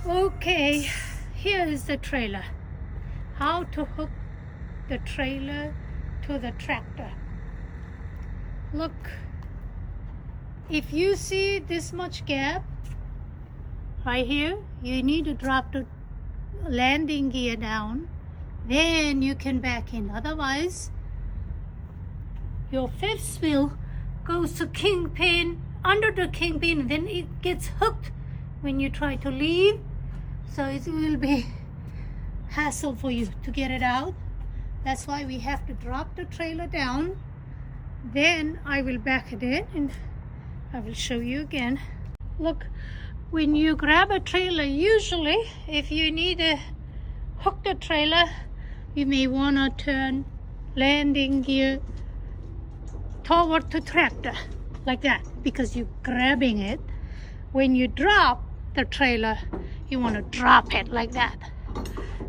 Okay, here is the trailer. How to hook the trailer to the tractor. Look, if you see this much gap right here, you need to drop the landing gear down, then you can back in. Otherwise, your fifth wheel goes to kingpin, under the kingpin, then it gets hooked when you try to leave. So it will be hassle for you to get it out. That's why we have to drop the trailer down. Then I will back it in and I will show you again. Look, when you grab a trailer, usually if you need to hook the trailer, you may want to turn landing gear toward the tractor like that, because you're grabbing it. When you drop the trailer, you want to drop it like that.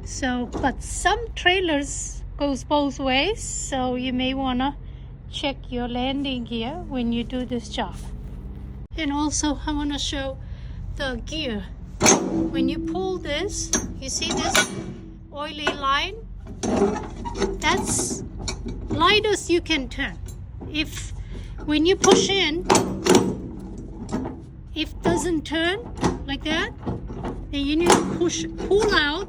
So, but some trailers goes both ways, so you may want to check your landing gear when you do this job. And also I want to show the gear. When you pull this, you see this oily line? That's lightest you can turn. If when you push in, if it doesn't turn like that, then you need to pull out,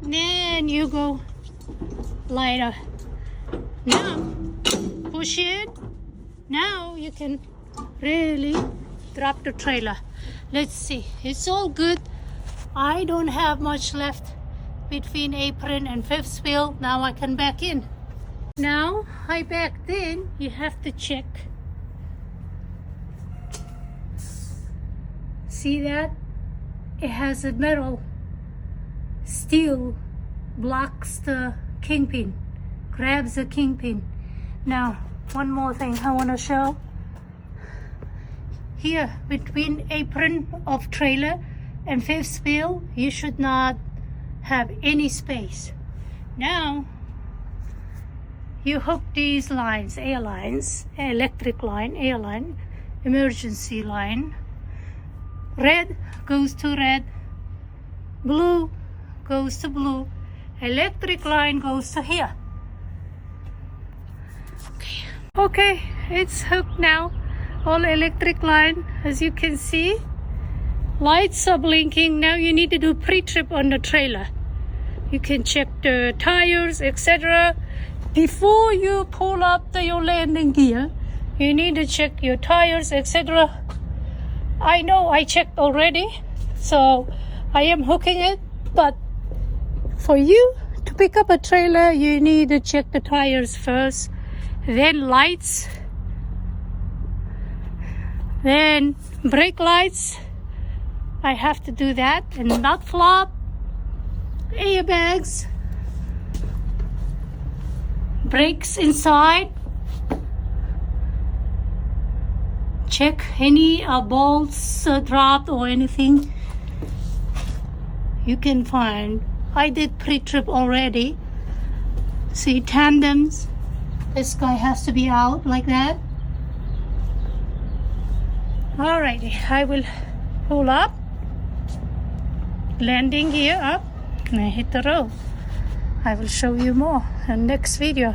then you go lighter. Now push in. Now you can really drop the trailer. Let's see, it's all good. I don't have much left between apron and fifth wheel. Now I can back in. Now I backed in. You have to check. See that? It has a metal steel blocks the kingpin, grabs the kingpin. Now one more thing I want to show. Here between apron of trailer and fifth wheel, you should not have any space. Now you hook these lines, air lines, electric line, air line, emergency line. Red goes to red, blue goes to blue, electric line goes to here. Okay, it's hooked now. All electric line, as you can see. Lights are blinking. Now you need to do pre-trip on the trailer. You can check the tires, etc. Before you pull up your landing gear, you need to check your tires, etc. I know I checked already, so I am hooking it, but for you to pick up a trailer, you need to check the tires first, then lights, then brake lights. I have to do that, and nut flap, airbags, brakes inside. Check any bolts dropped or anything you can find. I did pre-trip already. See, tandems. This guy has to be out like that. Alrighty, I will pull up, landing gear up, and I hit the road. I will show you more in the next video.